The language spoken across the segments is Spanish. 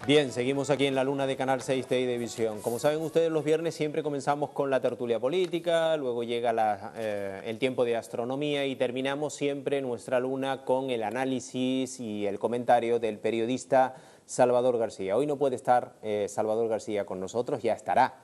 Bien, seguimos aquí en la luna de Canal 6 Televisión. Como saben ustedes, los viernes siempre comenzamos con la tertulia política, luego llega el tiempo de astronomía y terminamos siempre nuestra luna con el análisis y el comentario del periodista Salvador García. Hoy no puede estar Salvador García con nosotros, ya estará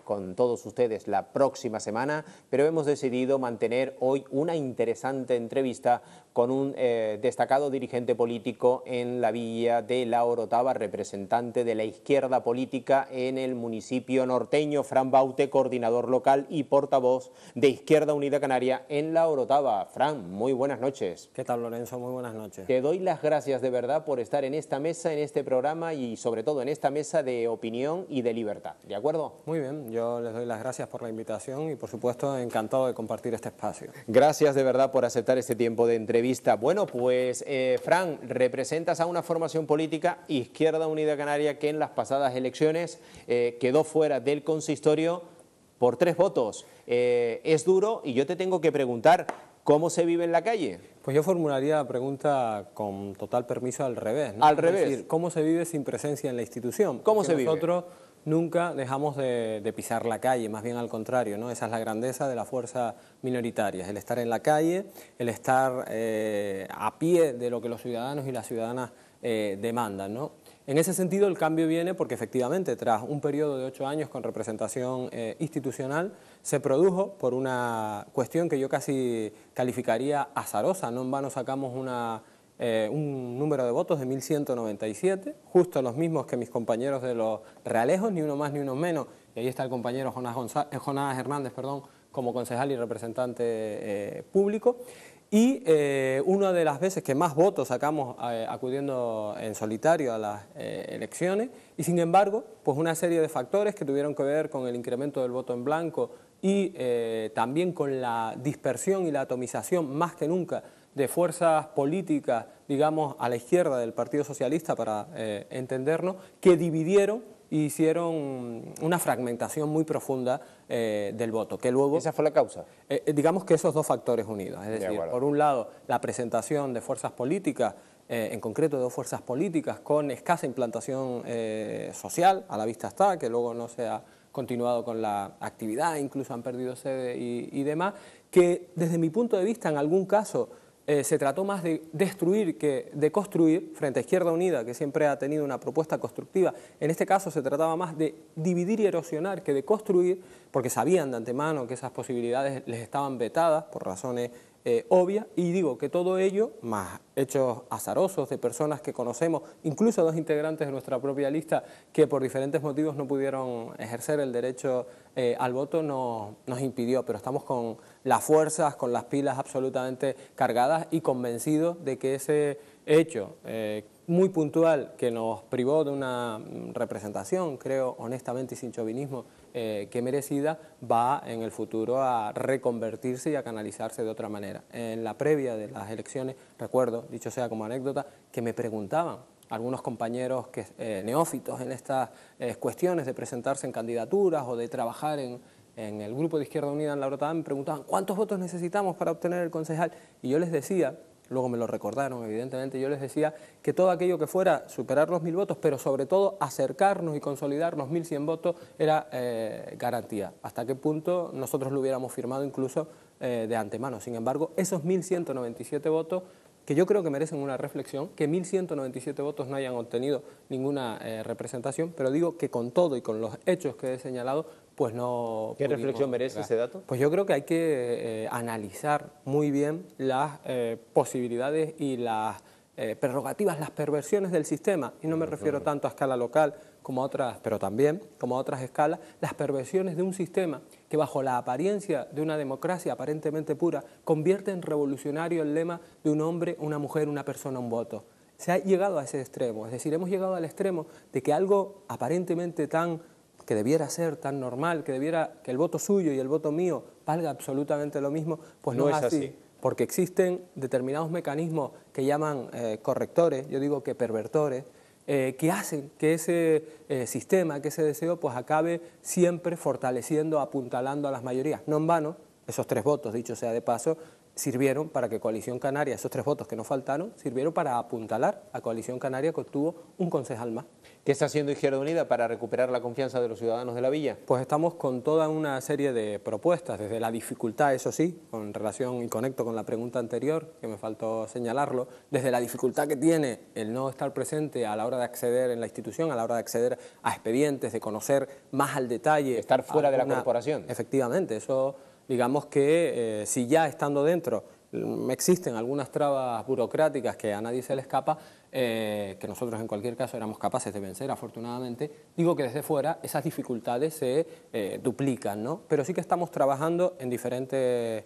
con todos ustedes la próxima semana, pero hemos decidido mantener hoy una interesante entrevista con un destacado dirigente político en la villa de La Orotava, representante de la izquierda política en el municipio norteño, Fran Baute, coordinador local y portavoz de Izquierda Unida Canaria en La Orotava. Fran, muy buenas noches. ¿Qué tal, Lorenzo? Muy buenas noches. Te doy las gracias de verdad por estar en esta mesa, en este programa y sobre todo en esta mesa de opinión y de libertad. ¿De acuerdo? Muy bien, yo les doy las gracias por la invitación y por supuesto encantado de compartir este espacio. Gracias de verdad por aceptar este tiempo de entrevista. Bueno, pues Fran, representas a una formación política, Izquierda Unida Canaria, que en las pasadas elecciones quedó fuera del consistorio por 3 votos. Es duro y yo te tengo que preguntar, ¿cómo se vive en la calle? Pues yo formularía la pregunta con total permiso al revés, ¿no? Al revés. Es decir, ¿cómo se vive sin presencia en la institución? ¿Cómo se vive? Nosotros nunca dejamos de pisar la calle, más bien al contrario, ¿no? Esa es la grandeza de la fuerza minoritaria, el estar en la calle, el estar a pie de lo que los ciudadanos y las ciudadanas demandan, ¿no? En ese sentido el cambio viene porque efectivamente tras un periodo de 8 años con representación institucional se produjo por una cuestión que yo casi calificaría azarosa, no en vano sacamos un número de votos de 1197, justo los mismos que mis compañeros de los realejos, ni uno más ni uno menos, y ahí está el compañero Jonás Hernández, como concejal y representante público. Y una de las veces que más votos sacamos acudiendo en solitario a las elecciones, y sin embargo, pues una serie de factores que tuvieron que ver con el incremento del voto en blanco y también con la dispersión y la atomización más que nunca de fuerzas políticas, digamos, a la izquierda del Partido Socialista, para entendernos, que dividieron e hicieron una fragmentación muy profunda del voto, que luego... ¿Esa fue la causa? Digamos que esos dos factores unidos, es decir, por un lado la presentación de fuerzas políticas, en concreto de 2 fuerzas políticas con escasa implantación social, a la vista está, que luego no se ha continuado con la actividad, incluso han perdido sede y demás, que desde mi punto de vista en algún caso se trató más de destruir que de construir, frente a Izquierda Unida, que siempre ha tenido una propuesta constructiva. En este caso se trataba más de dividir y erosionar que de construir, porque sabían de antemano que esas posibilidades les estaban vetadas por razones obvias, y digo que todo ello, más hechos azarosos de personas que conocemos, incluso 2 integrantes de nuestra propia lista que por diferentes motivos no pudieron ejercer el derecho al voto, nos impidió, pero estamos con las fuerzas, con las pilas absolutamente cargadas y convencidos de que ese hecho muy puntual que nos privó de una representación, creo honestamente y sin chauvinismo, que merecida, va en el futuro a reconvertirse y a canalizarse de otra manera. En la previa de las elecciones, recuerdo, dicho sea como anécdota, que me preguntaban algunos compañeros neófitos en estas cuestiones de presentarse en candidaturas o de trabajar en el grupo de Izquierda Unida en La Orotava, me preguntaban ¿cuántos votos necesitamos para obtener el concejal? Y yo les decía, luego me lo recordaron evidentemente, yo les decía que todo aquello que fuera superar los 1000 votos, pero sobre todo acercarnos y consolidar los 1100 votos era garantía. ¿Hasta qué punto nosotros lo hubiéramos firmado incluso de antemano? Sin embargo, esos 1197 votos, que yo creo que merecen una reflexión, que 1197 votos no hayan obtenido ninguna representación, pero digo que con todo y con los hechos que he señalado, pues no... ¿Qué reflexión merece ese dato? Pues yo creo que hay que analizar muy bien las posibilidades y las prerrogativas, las perversiones del sistema, y no me refiero tanto a escala local como a otras, pero también como a otras escalas, las perversiones de un sistema que bajo la apariencia de una democracia aparentemente pura convierte en revolucionario el lema de un hombre, una mujer, una persona, un voto. Se ha llegado a ese extremo, es decir, hemos llegado al extremo de que algo aparentemente que debiera ser tan normal, que el voto suyo y el voto mío valga absolutamente lo mismo, pues no es así. Porque existen determinados mecanismos que llaman correctores, yo digo que pervertores, que hacen que ese sistema, que ese deseo, pues acabe siempre fortaleciendo, apuntalando a las mayorías. No en vano, esos 3 votos, dicho sea de paso, sirvieron para que Coalición Canaria, esos 3 votos que nos faltaron, sirvieron para apuntalar a Coalición Canaria, que obtuvo un concejal más. ¿Qué está haciendo Izquierda Unida para recuperar la confianza de los ciudadanos de la villa? Pues estamos con toda una serie de propuestas, desde la dificultad, eso sí, con relación y conecto con la pregunta anterior, que me faltó señalarlo, desde la dificultad que tiene el no estar presente a la hora de acceder en la institución, a la hora de acceder a expedientes, de conocer más al detalle. Estar fuera de la corporación. Efectivamente, eso digamos que si ya estando dentro existen algunas trabas burocráticas que a nadie se le escapa, que nosotros en cualquier caso éramos capaces de vencer, afortunadamente, digo que desde fuera esas dificultades se duplican, ¿no? Pero sí que estamos trabajando en diferentes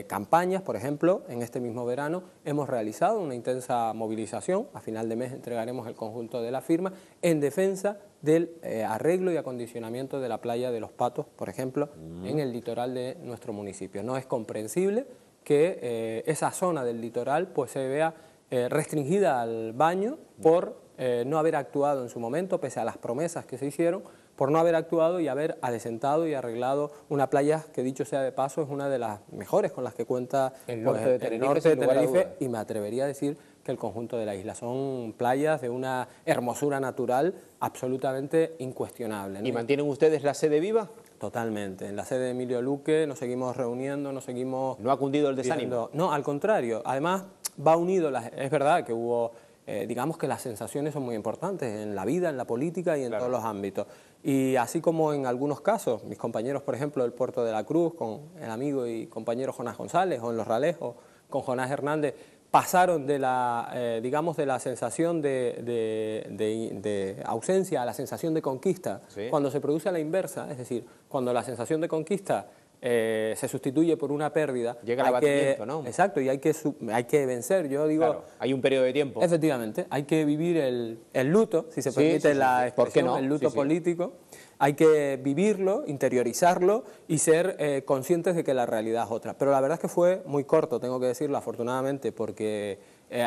campañas. Por ejemplo, en este mismo verano hemos realizado una intensa movilización, a final de mes entregaremos el conjunto de la firma, en defensa del arreglo y acondicionamiento de la playa de Los Patos, por ejemplo, en el litoral de nuestro municipio. No es comprensible que esa zona del litoral pues se vea restringida al baño por no haber actuado en su momento, pese a las promesas que se hicieron, por no haber actuado y haber adesentado y arreglado una playa que, dicho sea de paso, es una de las mejores con las que cuenta el norte de Tenerife, y me atrevería a decir que el conjunto de la isla. Son playas de una hermosura natural absolutamente incuestionable, ¿no? ¿Y mantienen ustedes la sede viva? Totalmente. En la sede de Emilio Luque nos seguimos reuniendo, nos seguimos... ¿No ha cundido el desánimo? No, al contrario. Además, va unido... Es verdad que hubo... digamos que las sensaciones son muy importantes en la vida, en la política y en todos los ámbitos. Y así como en algunos casos, mis compañeros, por ejemplo, del Puerto de la Cruz, con el amigo y compañero Jonás González, o en Los Ralejos, con Jonás Hernández, pasaron de la, digamos, de la sensación de ausencia a la sensación de conquista. ¿Sí? Cuando se produce la inversa, es decir, cuando la sensación de conquista se sustituye por una pérdida. Llega el abatimiento, ¿no? Exacto, y hay que vencer, yo digo... Claro, hay un periodo de tiempo. Efectivamente, hay que vivir el luto, si se permite la expresión, el luto político. Hay que vivirlo, interiorizarlo y ser conscientes de que la realidad es otra. Pero la verdad es que fue muy corto, tengo que decirlo, afortunadamente, porque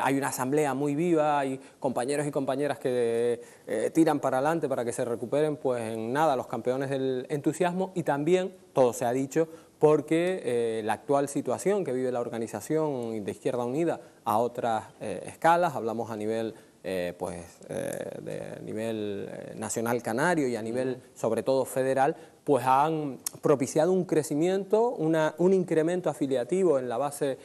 hay una asamblea muy viva, hay compañeros y compañeras que tiran para adelante para que se recuperen, pues en nada, los campeones del entusiasmo, y también, todo se ha dicho, porque la actual situación que vive la organización de Izquierda Unida a otras escalas, hablamos a nivel... de nivel nacional canario y a nivel sobre todo federal, pues han propiciado un crecimiento, un incremento afiliativo en la base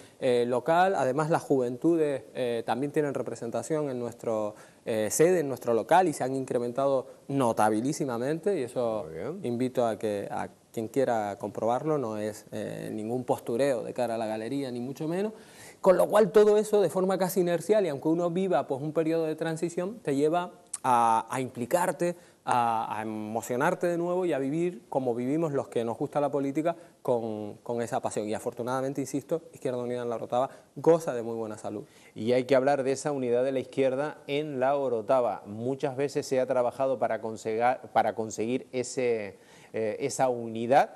local. Además, las juventudes también tienen representación en nuestro sede, en nuestro local, y se han incrementado notabilísimamente, y eso invito a quien quiera comprobarlo, no es ningún postureo de cara a la galería, ni mucho menos. Con lo cual todo eso de forma casi inercial, y aunque uno viva pues un periodo de transición, te lleva a implicarte, a emocionarte de nuevo y a vivir como vivimos los que nos gusta la política con esa pasión. Y afortunadamente, insisto, Izquierda Unida en La Orotava goza de muy buena salud. Y hay que hablar de esa unidad de la izquierda en La Orotava. Muchas veces se ha trabajado para conseguir esa unidad.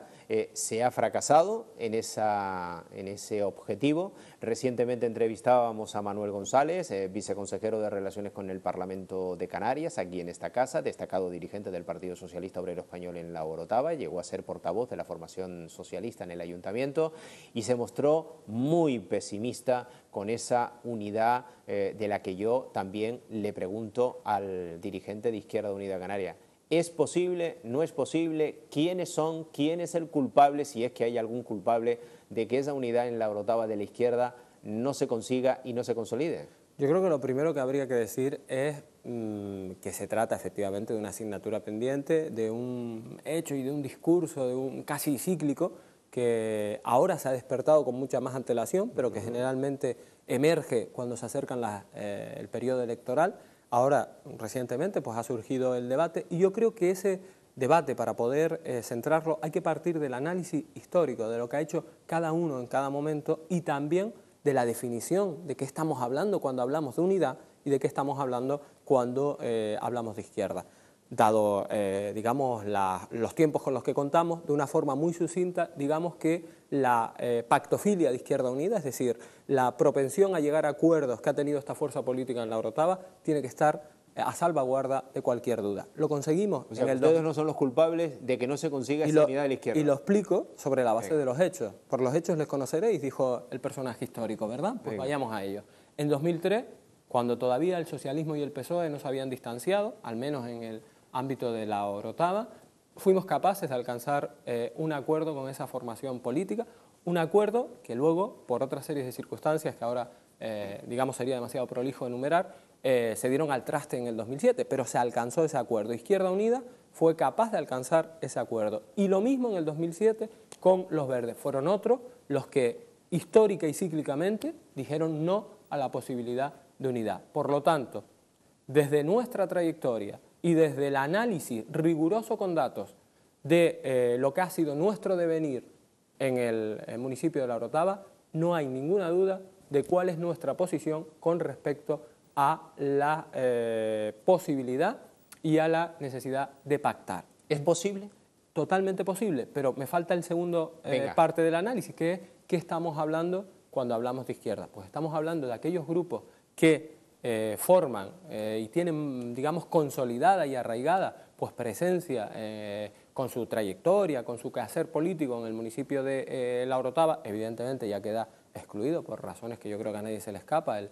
Se ha fracasado en ese objetivo. Recientemente entrevistábamos a Manuel González, viceconsejero de Relaciones con el Parlamento de Canarias, aquí en esta casa, destacado dirigente del Partido Socialista Obrero Español en La Orotava, llegó a ser portavoz de la formación socialista en el ayuntamiento y se mostró muy pesimista con esa unidad de la que yo también le pregunto al dirigente de Izquierda Unida Canaria. ¿Es posible? ¿No es posible? ¿Quiénes son? ¿Quién es el culpable, si es que hay algún culpable, de que esa unidad en La Orotava de la izquierda no se consiga y no se consolide? Yo creo que lo primero que habría que decir es que se trata efectivamente de una asignatura pendiente, de un hecho y de un discurso casi cíclico, que ahora se ha despertado con mucha más antelación, pero que generalmente emerge cuando se acercan el periodo electoral. Ahora, recientemente, pues ha surgido el debate, y yo creo que ese debate, para poder centrarlo, hay que partir del análisis histórico, de lo que ha hecho cada uno en cada momento, y también de la definición de qué estamos hablando cuando hablamos de unidad y de qué estamos hablando cuando hablamos de izquierda. Dado, digamos, los tiempos con los que contamos, de una forma muy sucinta, digamos que la pactofilia de Izquierda Unida, es decir, la propensión a llegar a acuerdos que ha tenido esta fuerza política en La Orotava, tiene que estar a salvaguarda de cualquier duda. Lo conseguimos. O sea, ustedes no son los culpables de que no se consiga esa unidad de la izquierda. Y lo explico sobre la base de los hechos. Por los hechos les conoceréis, dijo el personaje histórico, ¿verdad? Pues vayamos a ello. En 2003, cuando todavía el socialismo y el PSOE no se habían distanciado, al menos en el ámbito de la Orotava, fuimos capaces de alcanzar un acuerdo con esa formación política, un acuerdo que luego, por otra serie de circunstancias que ahora, digamos, sería demasiado prolijo enumerar, se dieron al traste en el 2007, pero se alcanzó ese acuerdo. Izquierda Unida fue capaz de alcanzar ese acuerdo. Y lo mismo en el 2007 con los verdes. Fueron otros los que histórica y cíclicamente dijeron no a la posibilidad de unidad. Por lo tanto, desde nuestra trayectoria y desde el análisis riguroso con datos de lo que ha sido nuestro devenir en el municipio de La Orotava, no hay ninguna duda de cuál es nuestra posición con respecto a la posibilidad y a la necesidad de pactar. ¿Es posible? Totalmente posible, pero me falta el segundo parte del análisis, que es qué estamos hablando cuando hablamos de izquierda. Pues estamos hablando de aquellos grupos que forman y tienen, digamos, consolidada y arraigada pues presencia con su trayectoria, con su quehacer político en el municipio de La Orotava. Evidentemente ya queda excluido por razones que yo creo que a nadie se le escapa, el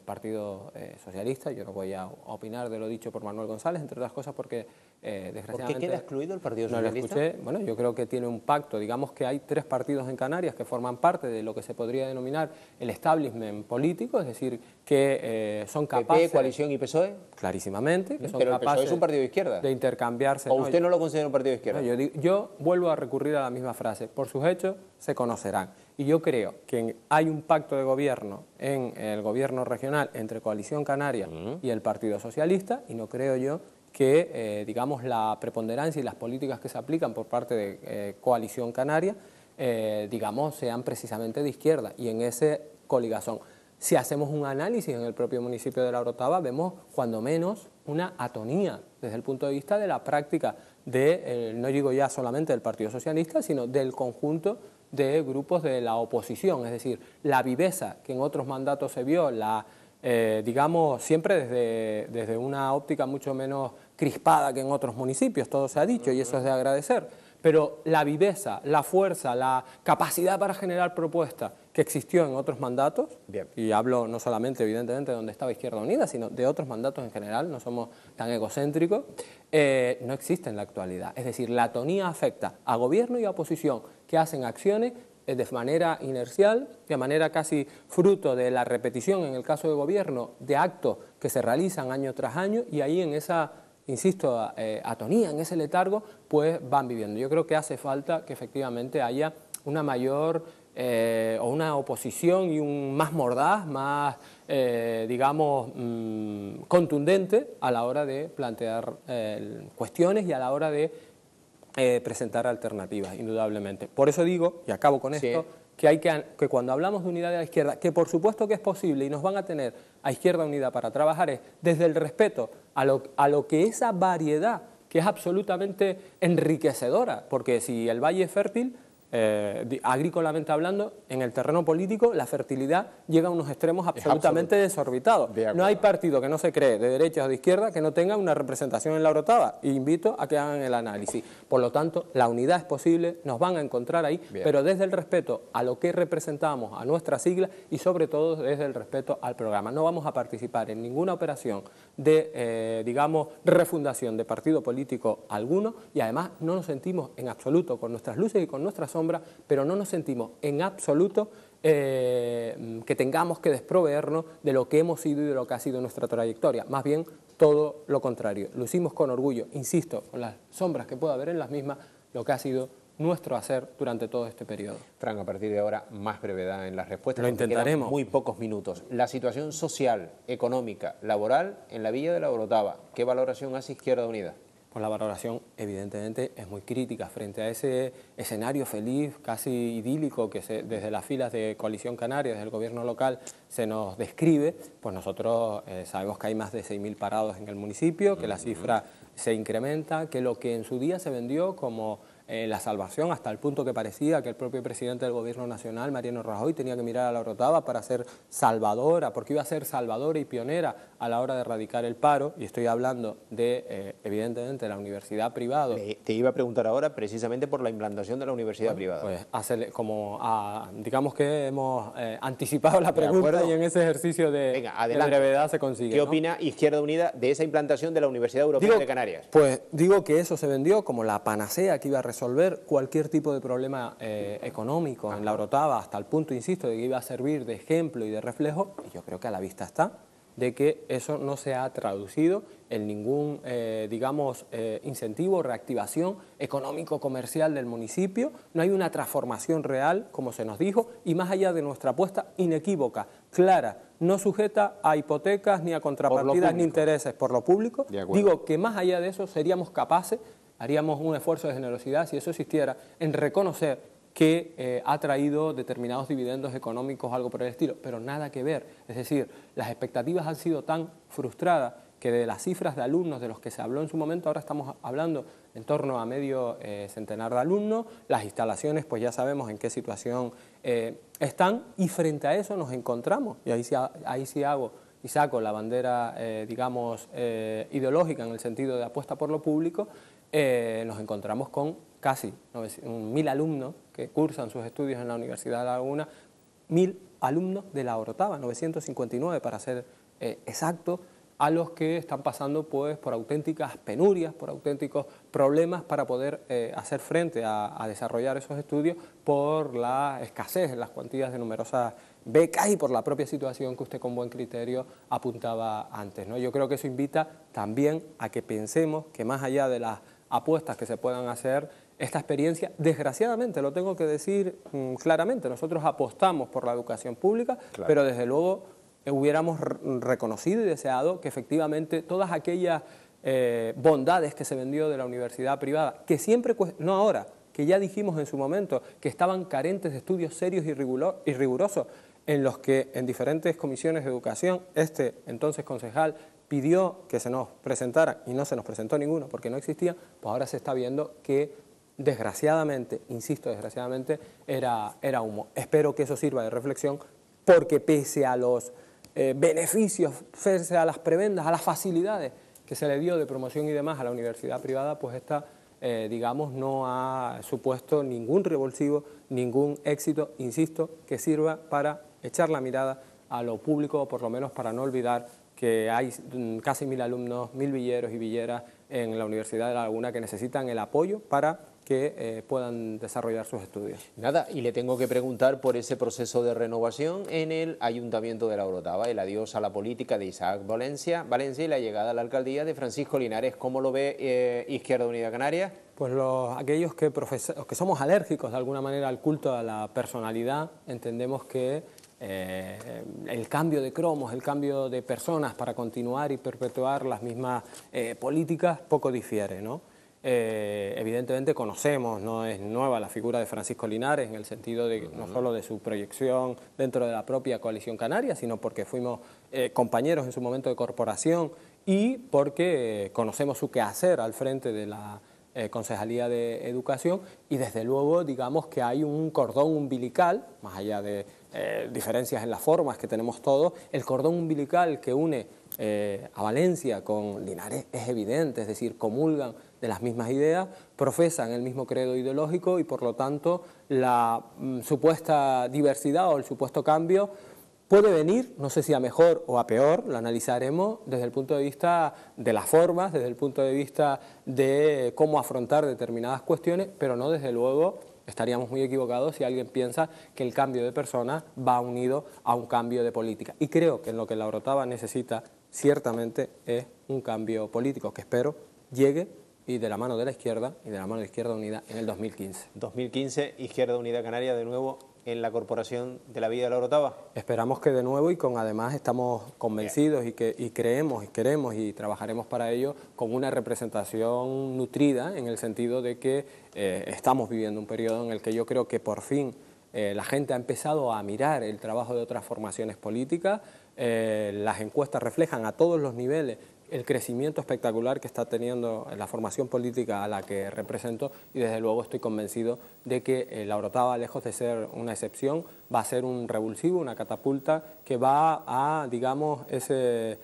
Partido Socialista. Yo no voy a opinar de lo dicho por Manuel González, entre otras cosas porque desgraciadamente... ¿Por qué queda excluido el Partido Socialista? No lo escuché. Bueno, yo creo que tiene un pacto. Digamos que hay 3 partidos en Canarias que forman parte de lo que se podría denominar el establishment político, es decir, que son capaces... ¿PP, coalición y PSOE? Clarísimamente. Que son pero el capaces PSOE es un partido de izquierda. De intercambiarse... ¿O usted no lo considera un partido de izquierda? No, yo vuelvo a recurrir a la misma frase. Por sus hechos se conocerán. Y yo creo que hay un pacto de gobierno en el gobierno regional entre Coalición Canaria y el Partido Socialista, y no creo yo que, digamos, la preponderancia y las políticas que se aplican por parte de Coalición Canaria, digamos, sean precisamente de izquierda, y en ese coligazón. Si hacemos un análisis en el propio municipio de La Orotava, vemos cuando menos una atonía desde el punto de vista de la práctica de, no digo ya solamente del Partido Socialista, sino del conjunto de grupos de la oposición, es decir, la viveza que en otros mandatos se vio, digamos, siempre desde una óptica mucho menos crispada que en otros municipios, todo se ha dicho, y eso es de agradecer, pero la viveza, la fuerza, la capacidad para generar propuestas que existió en otros mandatos, y hablo no solamente evidentemente de donde estaba Izquierda Unida, sino de otros mandatos en general, no somos tan egocéntricos, no existe en la actualidad. Es decir, la atonía afecta a gobierno y a oposición que hacen acciones de manera inercial, de manera casi fruto de la repetición, en el caso de gobierno, de actos que se realizan año tras año, y ahí en esa, insisto, atonía, en ese letargo, pues van viviendo. Yo creo que hace falta que efectivamente haya una mayor o una oposición y un más mordaz, más, digamos, contundente a la hora de plantear cuestiones y a la hora de presentar alternativas, indudablemente. Por eso digo, y acabo con esto, que cuando hablamos de unidad de la izquierda, que por supuesto que es posible y nos van a tener a Izquierda Unida para trabajar, es desde el respeto a lo que esa variedad, que es absolutamente enriquecedora, porque si el valle es fértil, agrícolamente hablando, en el terreno político la fertilidad llega a unos extremos absolutamente desorbitados. No hay partido que no se cree de derecha o de izquierda que no tenga una representación en La Orotava, e invito a que hagan el análisis. Por lo tanto, la unidad es posible, nos van a encontrar ahí, pero desde el respeto a lo que representamos, a nuestra sigla, y sobre todo desde el respeto al programa. No vamos a participar en ninguna operación de, digamos, refundación de partido político alguno, y además no nos sentimos en absoluto, con nuestras luces y con nuestras sombra, pero no nos sentimos en absoluto que tengamos que desproveernos de lo que hemos sido y de lo que ha sido nuestra trayectoria. Más bien, todo lo contrario. Lucimos con orgullo, insisto, con las sombras que pueda haber en las mismas, lo que ha sido nuestro hacer durante todo este periodo. Fran, a partir de ahora, más brevedad en las respuestas. Lo intentaremos. Muy pocos minutos. La situación social, económica, laboral en la villa de La Orotava, ¿qué valoración hace Izquierda Unida? Pues la valoración, evidentemente, es muy crítica frente a ese escenario feliz, casi idílico, que desde las filas de Coalición Canaria, desde el gobierno local, se nos describe. Pues nosotros sabemos que hay más de 6.000 parados en el municipio, que la cifra se incrementa, que lo que en su día se vendió como la salvación, hasta el punto que parecía que el propio presidente del Gobierno Nacional, Mariano Rajoy, tenía que mirar a la Orotava para ser salvadora, porque iba a ser salvadora y pionera a la hora de erradicar el paro, y estoy hablando de, evidentemente, la universidad privada. Te iba a preguntar ahora precisamente por la implantación de la universidad privada. Pues digamos que hemos anticipado la pregunta y en ese ejercicio de brevedad se consigue. ¿Qué opina Izquierda Unida de esa implantación de la Universidad Europea de Canarias? Pues digo que eso se vendió como la panacea que iba a resolver cualquier tipo de problema económico en la Orotava, hasta el punto, insisto, de que iba a servir de ejemplo y de reflejo, y yo creo que a la vista está de que eso no se ha traducido en ningún, incentivo o reactivación económico-comercial del municipio. No hay una transformación real, como se nos dijo, y más allá de nuestra apuesta inequívoca, clara, no sujeta a hipotecas ni a contrapartidas ni intereses por lo público. Digo que más allá de eso seríamos capaces, haríamos un esfuerzo de generosidad, si eso existiera, en reconocer que ha traído determinados dividendos económicos, algo por el estilo, pero nada que ver. Es decir, las expectativas han sido tan frustradas que de las cifras de alumnos de los que se habló en su momento, ahora estamos hablando en torno a medio centenar de alumnos, las instalaciones pues ya sabemos en qué situación están, y frente a eso nos encontramos, y ahí sí hago y saco la bandera, ideológica en el sentido de apuesta por lo público, nos encontramos con casi 1.000 alumnos que cursan sus estudios en la Universidad de La Laguna, 1.000 alumnos de la Orotava, 959 para ser exacto, a los que están pasando pues por auténticas penurias, por auténticos problemas para poder hacer frente a desarrollar esos estudios por la escasez en las cuantías de numerosas becas y por la propia situación que usted con buen criterio apuntaba antes, ¿no? Yo creo que eso invita también a que pensemos que más allá de las apuestas que se puedan hacer, esta experiencia, desgraciadamente, lo tengo que decir claramente, nosotros apostamos por la educación pública, pero desde luego hubiéramos reconocido y deseado que efectivamente todas aquellas bondades que se vendió de la universidad privada, que siempre, no ahora, que ya dijimos en su momento, que estaban carentes de estudios serios y rigurosos, en los que en diferentes comisiones de educación, entonces concejal, pidió que se nos presentara y no se nos presentó ninguno porque no existía, pues ahora se está viendo que desgraciadamente, insisto, desgraciadamente, era humo. Espero que eso sirva de reflexión, porque pese a los beneficios, pese a las prebendas, a las facilidades que se le dio de promoción y demás a la universidad privada, pues esta, no ha supuesto ningún revulsivo, ningún éxito, insisto, que sirva para echar la mirada a lo público, o por lo menos para no olvidar que hay casi 1.000 alumnos, 1.000 villeros y villeras en la Universidad de La Laguna que necesitan el apoyo para que puedan desarrollar sus estudios. Nada, y le tengo que preguntar por ese proceso de renovación en el Ayuntamiento de La Orotava, el adiós a la política de Isaac Valencia y la llegada a la alcaldía de Francisco Linares. ¿Cómo lo ve Izquierda Unida Canarias? Pues aquellos que somos alérgicos de alguna manera al culto a la personalidad, entendemos que el cambio de cromos, el cambio de personas para continuar y perpetuar las mismas políticas poco difiere, ¿no? Evidentemente conocemos, no es nueva la figura de Francisco Linares en el sentido de no solo de su proyección dentro de la propia coalición canaria, sino porque fuimos compañeros en su momento de corporación y porque conocemos su quehacer al frente de la Concejalía de Educación, y desde luego digamos que hay un cordón umbilical, más allá de diferencias en las formas que tenemos todos, el cordón umbilical que une a Valencia con Linares es evidente, es decir, comulgan de las mismas ideas, profesan el mismo credo ideológico y por lo tanto la supuesta diversidad o el supuesto cambio puede venir, no sé si a mejor o a peor, lo analizaremos desde el punto de vista de las formas, desde el punto de vista de cómo afrontar determinadas cuestiones, pero no desde luego estaríamos muy equivocados si alguien piensa que el cambio de personas va unido a un cambio de política. Y creo que en lo que la Orotava necesita ciertamente es un cambio político que espero llegue y de la mano de la izquierda y de la mano de Izquierda Unida en el 2015. 2015, Izquierda Unida Canaria de nuevo en la Corporación de la Villa de la Orotava. Esperamos que de nuevo, y además estamos convencidos y creemos y queremos y trabajaremos para ello con una representación nutrida, en el sentido de que estamos viviendo un periodo en el que yo creo que por fin la gente ha empezado a mirar el trabajo de otras formaciones políticas. Las encuestas reflejan a todos los niveles el crecimiento espectacular que está teniendo la formación política a la que represento, y desde luego estoy convencido de que la Orotava, lejos de ser una excepción, va a ser un revulsivo, una catapulta que va a, digamos, ese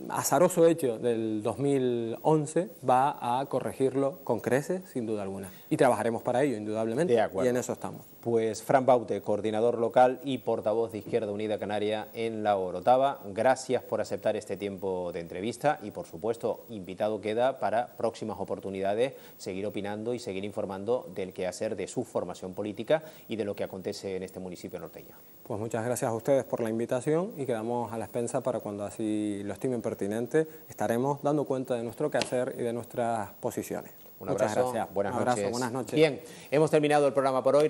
azaroso hecho del 2011 va a corregirlo con creces, sin duda alguna. Y trabajaremos para ello, indudablemente, y en eso estamos. Pues Fran Baute, coordinador local y portavoz de Izquierda Unida Canaria en la Orotava, gracias por aceptar este tiempo de entrevista y, por supuesto, invitado queda para próximas oportunidades seguir opinando y seguir informando del quehacer de su formación política y de lo que acontece en este municipio norteño. Pues muchas gracias a ustedes por la invitación y quedamos a la expensa para cuando así lo estimen pertinente. Estaremos dando cuenta de nuestro quehacer y de nuestras posiciones. Un abrazo, muchas gracias. Buenas noches. Buenas noches. Bien, hemos terminado el programa por hoy.